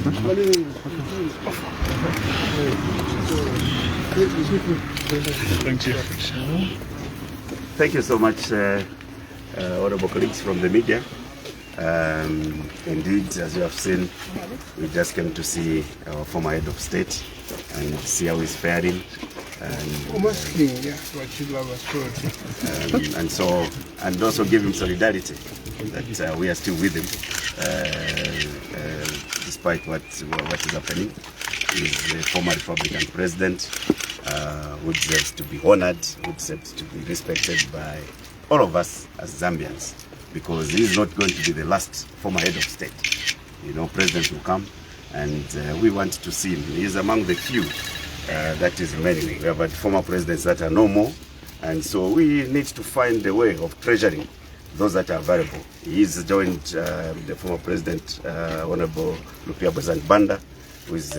Thank you. Thank you so much, honorable colleagues from the media. Indeed, as you have seen, we just came to see our former head of state and see how he's faring. And also give him solidarity that we are still with him despite what is happening. He's the former Republican president who deserves to be honored, who deserves to be respected by all of us as Zambians, because he's not going to be the last former head of state. You know, president will come, and we want to see him. He's among the few that is remaining. We have had former presidents that are no more, and so we need to find a way of treasuring those that are available. He's joined the former president, Honorable Lupia Banda, who is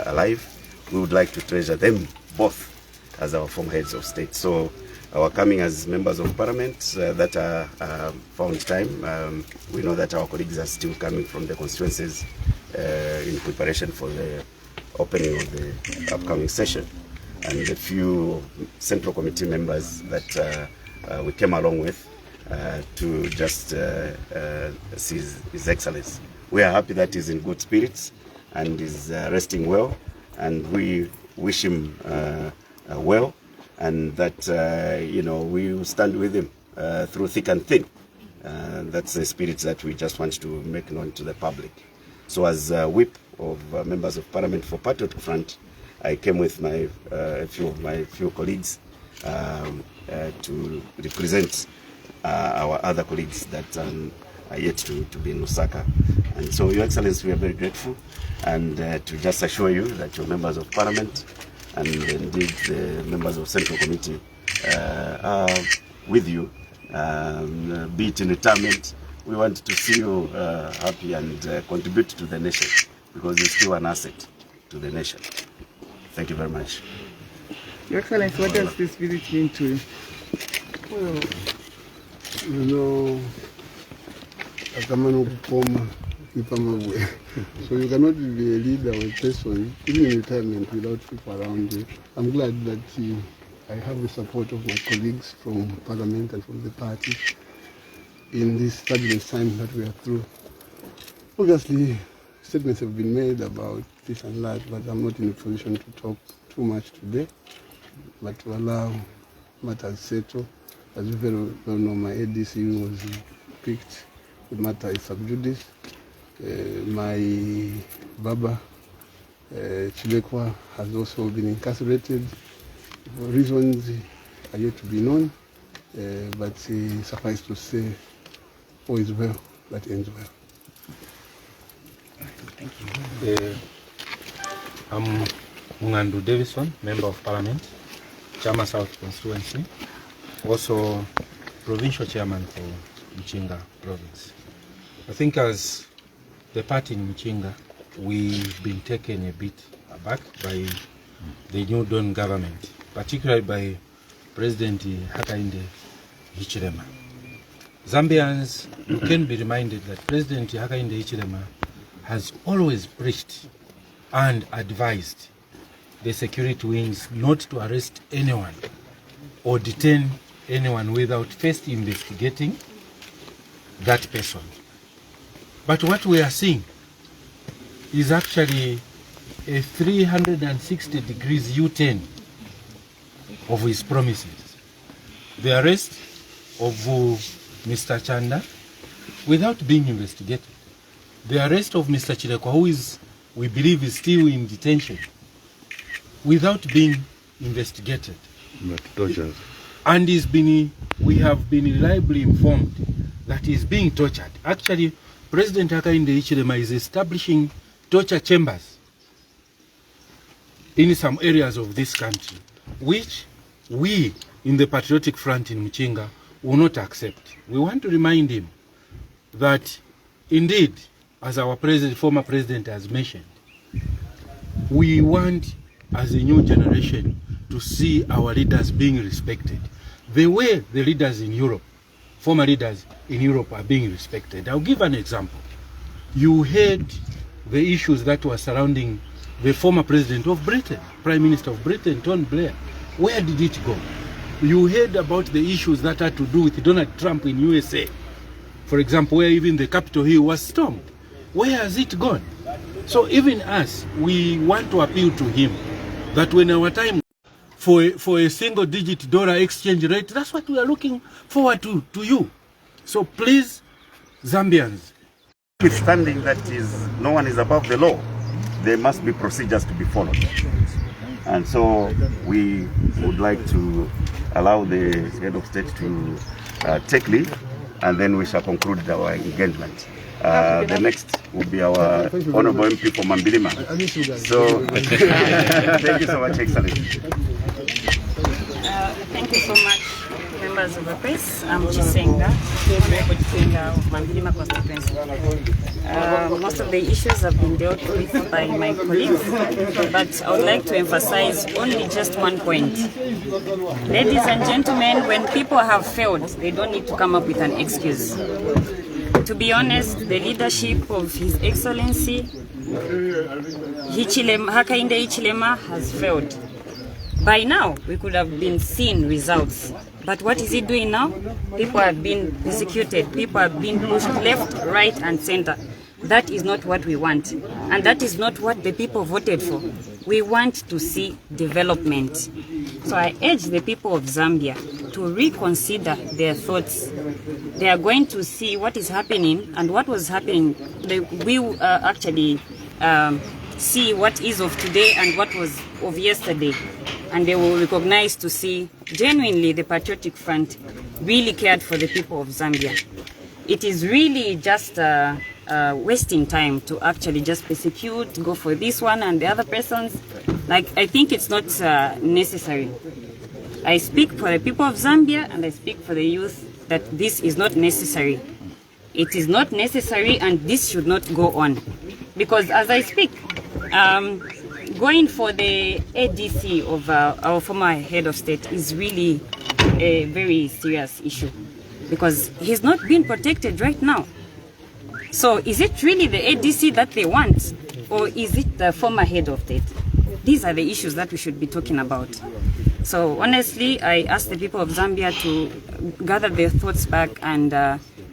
alive. We would like to treasure them both as our former heads of state. So our coming as members of parliament that are found time. We know that our colleagues are still coming from the constituencies in preparation for the opening of the upcoming session, and a few central committee members that we came along with to just see His Excellency. We are happy that he's in good spirits and is resting well, and we wish him well, and that you know, we will stand with him through thick and thin. That's the spirit that we just want to make known to the public. So as whip of members of parliament for Patriotic Front, I came with my few colleagues to represent our other colleagues that are yet to be in Lusaka. And so, Your Excellency, we are very grateful, and to just assure you that your members of parliament and indeed the members of Central Committee are with you, be it in retirement. We want to see you happy and contribute to the nation, because you're still an asset to the nation. Thank you very much. Your Excellency, what does this visit mean to you? Well, you know, so you cannot be a leader or a person, even in retirement, without people around you. I'm glad that I have the support of my colleagues from Parliament and from the party in this turbulent time that we are through. Obviously, statements have been made about this and that, but I'm not in a position to talk too much today, but to allow matters settle. As you very well know, my ADC was picked. The matter is sub judice. My Baba, Chilekwa, has also been incarcerated. Reasons are yet to be known, but suffice to say, all is well that ends well. Thank you. I'm Mungandu Davison, Member of Parliament, Chama South Constituency, also Provincial Chairman for Mchinga Province. I think as the party in Mchinga, we've been taken a bit aback by the new Dawn government, particularly by President Hakainde Hichilema. Zambians, you can be reminded that President Hakainde Hichilema has always preached and advised the security wings not to arrest anyone or detain anyone without first investigating that person. But what we are seeing is actually a 360 degrees U-turn of his promises. The arrest of Mr. Chanda without being investigated. The arrest of Mr. Chilekwa, who is, we believe, is still in detention, without being investigated. But tortured. And we have been reliably informed that he is being tortured. Actually, President Hakainde Hichilema is establishing torture chambers in some areas of this country, which we in the Patriotic Front in Mchinga will not accept. We want to remind him that indeed, as our former president has mentioned, we want, as a new generation, to see our leaders being respected. The way the leaders in Europe, former leaders in Europe, are being respected. I'll give an example. You heard the issues that were surrounding the former president of Britain, Prime Minister of Britain, Tony Blair. Where did it go? You heard about the issues that had to do with Donald Trump in USA. For example, where even the Capitol Hill was stormed. Where has it gone? So even us, we want to appeal to him that when our time for a single-digit dollar exchange rate, that's what we are looking forward to you. So please, Zambians. Notwithstanding that no one is above the law, there must be procedures to be followed. And so we would like to allow the head of state to take leave, and then we shall conclude our engagement. The next will be our Honorable MP for Mambilima. So, thank you so much, Excellency. Thank you so much, members of the press. I'm Chisenga of Mambilima constituency. Most of the issues have been dealt with by my colleagues, but I would like to emphasize only just one point. Ladies and gentlemen, when people have failed, they don't need to come up with an excuse. To be honest, the leadership of His Excellency Hakainde Hichilema has failed. By now, we could have been seeing results. But what is he doing now? People have been persecuted. People have been pushed left, right, and center. That is not what we want. And that is not what the people voted for. We want to see development. So I urge the people of Zambia to reconsider their thoughts. They are going to see what is happening and what was happening. They will actually see what is of today and what was of yesterday. And they will recognize to see genuinely the Patriotic Front really cared for the people of Zambia. It is really just wasting time to actually just persecute, go for this one and the other persons. Like, I think it's not necessary. I speak for the people of Zambia and I speak for the youth that this is not necessary. It is not necessary and this should not go on. Because as I speak, going for the ADC of our former head of state is really a very serious issue because he's not being protected right now. So is it really the ADC that they want or is it the former head of state? These are the issues that we should be talking about. So honestly, I ask the people of Zambia to gather their thoughts back and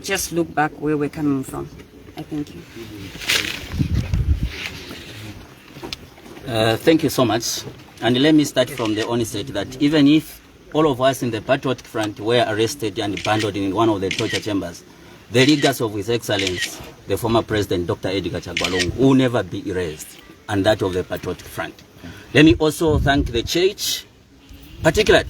just look back where we're coming from. I thank you. Thank you so much. And let me start from the onset that even if all of us in the Patriotic Front were arrested and abandoned in one of the torture chambers, the legacy of His Excellency, the former President Dr. Edgar Lungu, will never be erased, and that of the Patriotic Front. Let me also thank the church, particularly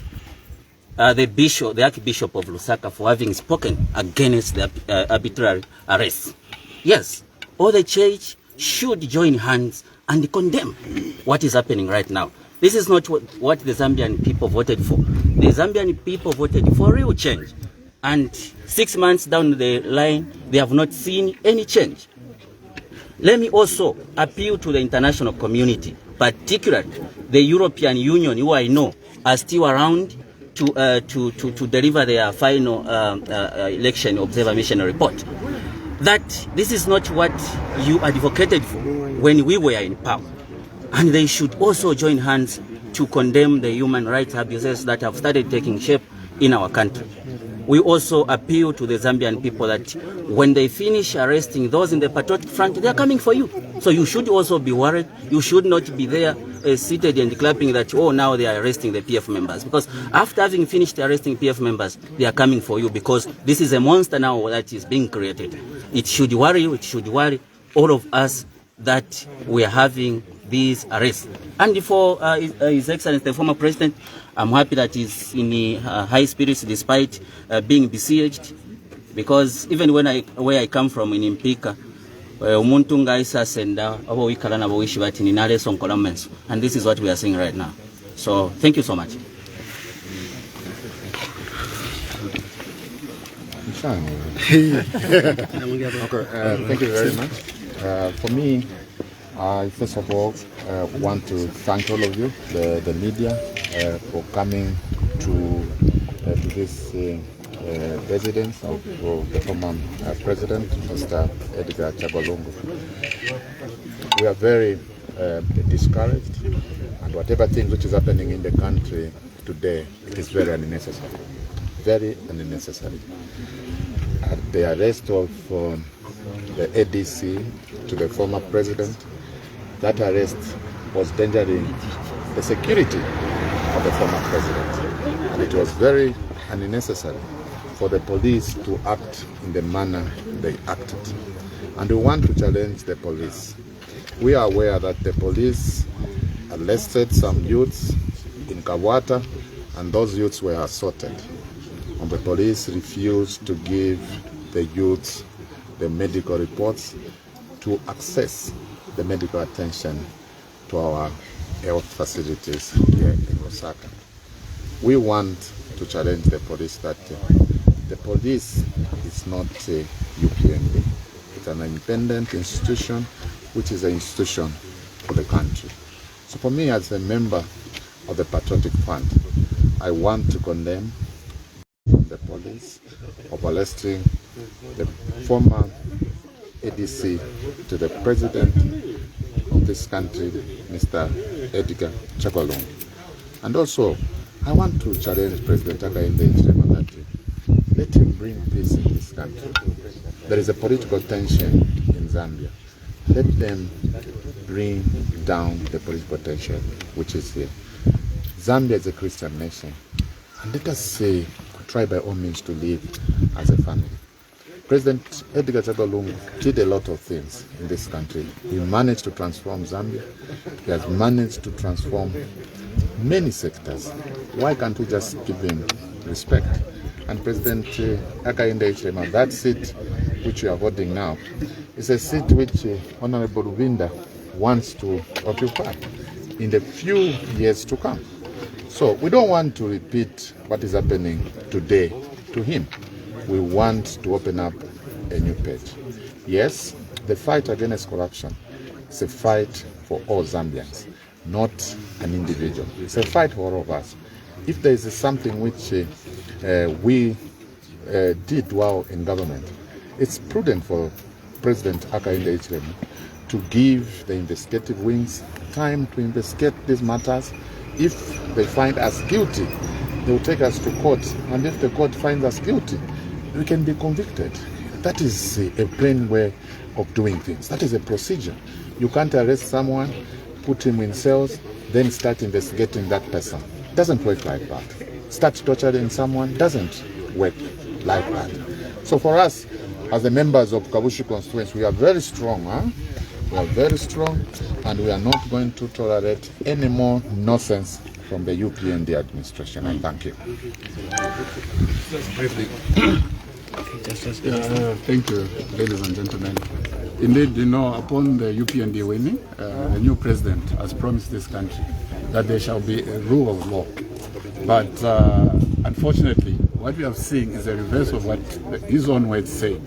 the Archbishop of Lusaka, for having spoken against the arbitrary arrests. Yes, all the church should join hands and condemn what is happening right now. This is not what the Zambian people voted for. The Zambian people voted for real change. And 6 months down the line, they have not seen any change. Let me also appeal to the international community, particularly the European Union, who I know are still around to deliver their final election observer mission report, that this is not what you advocated for when we were in power. And they should also join hands to condemn the human rights abuses that have started taking shape in our country. We also appeal to the Zambian people that when they finish arresting those in the Patriotic Front, they are coming for you. So you should also be worried. You should not be there seated and clapping that, oh, now they are arresting the PF members. Because after having finished arresting PF members, they are coming for you because this is a monster now that is being created. It should worry you, it should worry all of us that we are having these arrests. And for His Excellency, the former president, I'm happy that he's in high spirits despite being besieged, because even where I come from in Impika, umuntu ngaisa senda abo wikala na boishi bati ni nale sonkola menso, and this is what we are seeing right now. So thank you so much. Okay, thank you very much. For me, I first of all want to thank all of you, the media, for coming to this residence of the former president, Mr. Edgar Lungu. we are very discouraged, and whatever things which is happening in the country today, it is very unnecessary. Very unnecessary. The arrest of the ADC to the former president, that arrest was endangering the security of the former president. And it was very unnecessary for the police to act in the manner they acted. And we want to challenge the police. We are aware that the police arrested some youths in Kawata, and those youths were assaulted. And the police refused to give the youths the medical reports to access the medical attention to our health facilities here in Osaka. We want to challenge the police that the police is not a UPNB. It's an independent institution, which is an institution for the country. So for me, as a member of the Patriotic Front, I want to condemn the police of arresting the former ADC to the president of this country, Mr. Edgar Lungu. And also, I want to challenge President Edgar that let him bring peace in this country. There is a political tension in Zambia. Let them bring down the political tension which is here. Zambia is a Christian nation, and let us say, try by all means to live as a family. President Edgar Lungu did a lot of things in this country. He managed to transform Zambia. He has managed to transform many sectors. Why can't we just give him respect? And President Edgar, that seat which we are voting now, is a seat which Honorable Ruvinda wants to occupy in the few years to come. So we don't want to repeat what is happening today to him. We want to open up a new page. Yes, the fight against corruption is a fight for all Zambians, not an individual. It's a fight for all of us. If there is something which we did well in government, it's prudent for President Edgar to give the investigative wings time to investigate these matters. If they find us guilty, they will take us to court, and if the court finds us guilty, we can be convicted. That is a plain way of doing things. That is a procedure. You can't arrest someone, put him in cells, then start investigating that person. It doesn't work like that. Start torturing someone doesn't work like that. So for us, as the members of Kabushi constituency, we are very strong. We are very strong, and we are not going to tolerate any more nonsense from the UPND administration. And thank you. Thank you, ladies and gentlemen. Indeed, upon the UPND winning, the new president has promised this country that there shall be a rule of law. But unfortunately, what we have seen is a reverse of what his own words say.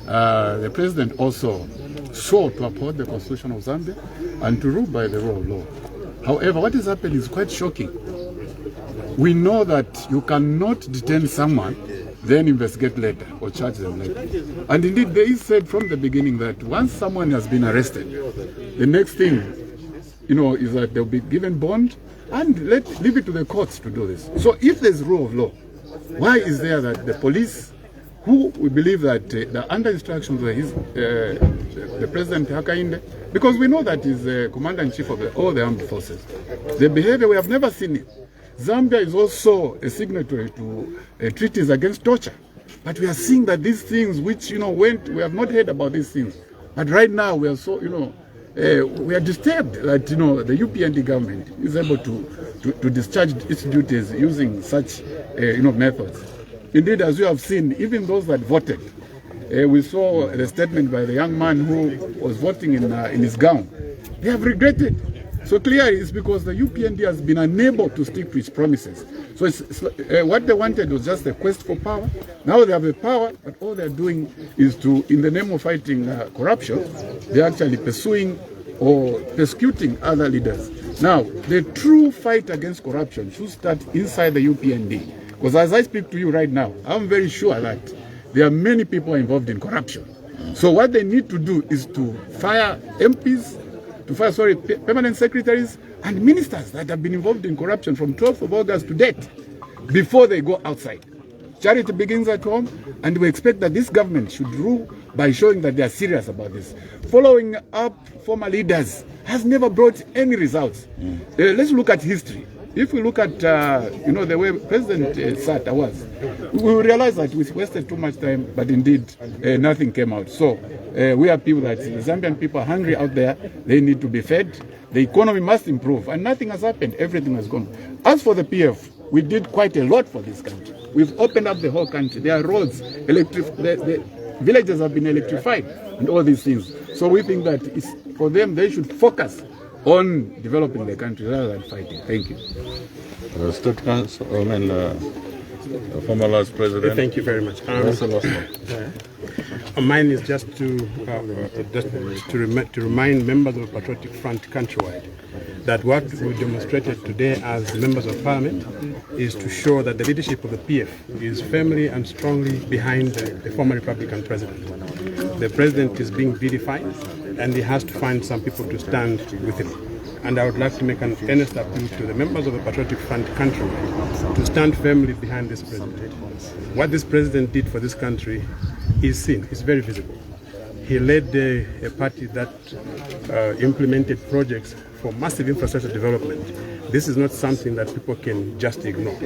The president also swore to uphold the constitution of Zambia and to rule by the rule of law. However, what is happening is quite shocking. We know that you cannot detain someone, then investigate later or charge them later. And indeed, they said from the beginning that once someone has been arrested, the next thing, is that they'll be given bond and leave it to the courts to do this. So if there's rule of law, why is there that the police, who we believe that they're under instructions of the President Hakainde, because we know that he's the commander-in-chief of all the armed forces. The behavior, we have never seen it. Zambia is also a signatory to treaties against torture. But we are seeing that these things which, we have not heard about these things. But right now we are so, we are disturbed that, the UPND government is able to discharge its duties using such, methods. Indeed, as you have seen, even those that voted, we saw the statement by the young man who was voting in his gown. They have regretted. So clearly it's because the UPND has been unable to stick to its promises. So what they wanted was just a quest for power. Now they have the power, but all they're doing is to, in the name of fighting corruption, they're actually pursuing or persecuting other leaders. Now, the true fight against corruption should start inside the UPND. Because as I speak to you right now, I'm very sure that there are many people involved in corruption. So what they need to do is to fire MPs, to fire, permanent secretaries and ministers that have been involved in corruption from 12th of August to date before they go outside. Charity begins at home, and we expect that this government should rule by showing that they are serious about this. Following up former leaders has never brought any results. Let's look at history. If we look at the way President Sata was, we will realize that we wasted too much time, but indeed nothing came out. So we are people that the Zambian people are hungry out there. They need to be fed. The economy must improve, and nothing has happened. Everything has gone. As for the PF, we did quite a lot for this country. We've opened up the whole country. There are roads, the villages have been electrified, and all these things. So we think that it's, for them, they should focus on developing the country rather than fighting. Thank you. State Council, former last president. Thank you very much. Mine is just to remind members of the Patriotic Front countrywide that what we demonstrated today as members of parliament is to show that the leadership of the PF is firmly and strongly behind the former Republican president. The president is being vilified, and he has to find some people to stand with him. And I would like to make an earnest appeal to the members of the Patriotic Front countrywide to stand firmly behind this president. What this president did for this country is seen, it's very visible. He led a party that implemented projects for massive infrastructure development. This is not something that people can just ignore.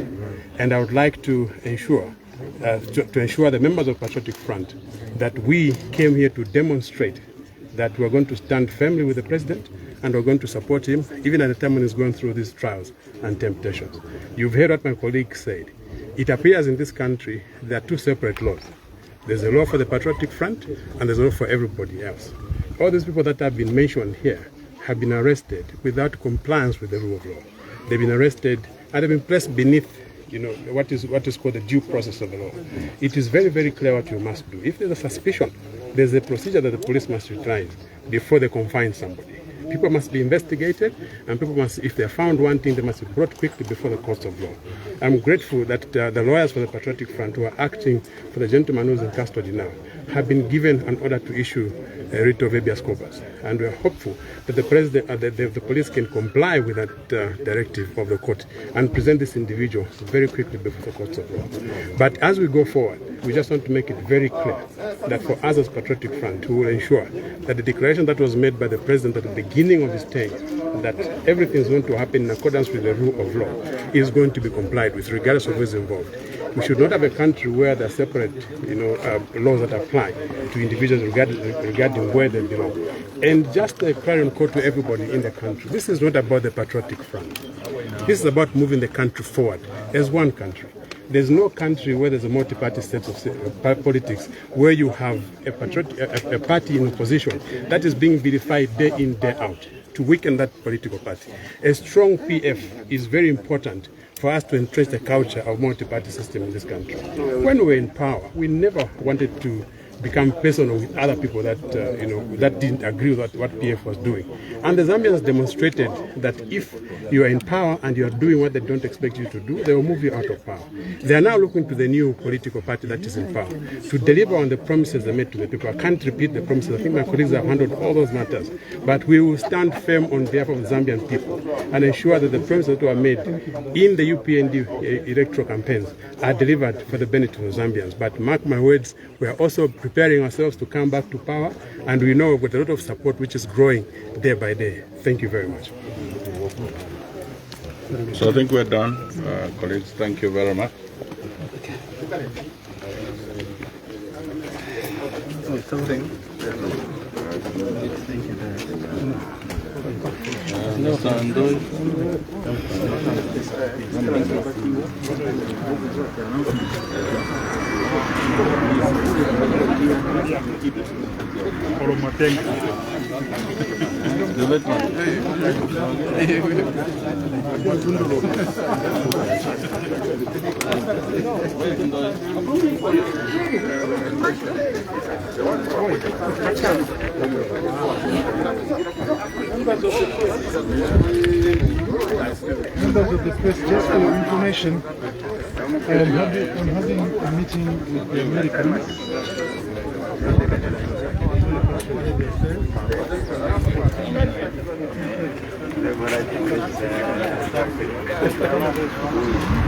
And I would like to ensure the members of Patriotic Front that we came here to demonstrate that we're going to stand firmly with the president, and we're going to support him even at the time when he's going through these trials and temptations. You've heard what my colleague said. It appears in this country there are two separate laws. There's a law for the Patriotic Front, and there's a law for everybody else. All these people that have been mentioned here have been arrested without compliance with the rule of law. They've been arrested and they've been placed beneath what is called the due process of the law. It is very, very clear what you must do. If there's a suspicion, there's a procedure that the police must utilize before they confine somebody. People must be investigated, and people must, if they're found wanting, they must be brought quickly before the courts of law. I'm grateful that the lawyers for the Patriotic Front who are acting for the gentleman who's in custody now have been given an order to issue a writ of habeas corpus, and we're hopeful that the president, the police can comply with that directive of the court and present this individual very quickly before the courts of law. But as we go forward, we just want to make it very clear that for us as Patriotic Front, we will ensure that the declaration that was made by the president at the beginning of his term, that everything is going to happen in accordance with the rule of law, is going to be complied with, regardless of who is involved. We should not have a country where there are separate, laws that apply to individuals regarding where they belong. And just a clarion call to everybody in the country: this is not about the Patriotic Front. This is about moving the country forward as one country. There's no country where there's a multi-party set of politics where you have a party in opposition that is being vilified day in, day out to weaken that political party. A strong PF is very important for us to entrench the culture of multi-party system in this country. When we were in power, we never wanted to become personal with other people that that didn't agree with what PF was doing. And the Zambians demonstrated that if you are in power and you are doing what they don't expect you to do, they will move you out of power. They are now looking to the new political party that is in power to deliver on the promises they made to the people. I can't repeat the promises. I think my colleagues have handled all those matters. But we will stand firm on behalf of the Zambian people and ensure that the promises that were made in the UPND electoral campaigns are delivered for the benefit of the Zambians. But mark my words, we are also preparing ourselves to come back to power, and we know with a lot of support which is growing day by day. Thank you very much. So I think we're done, colleagues. Thank you very much. Members of the press, just for your information, I'm having a meeting with the Americans. but I think it's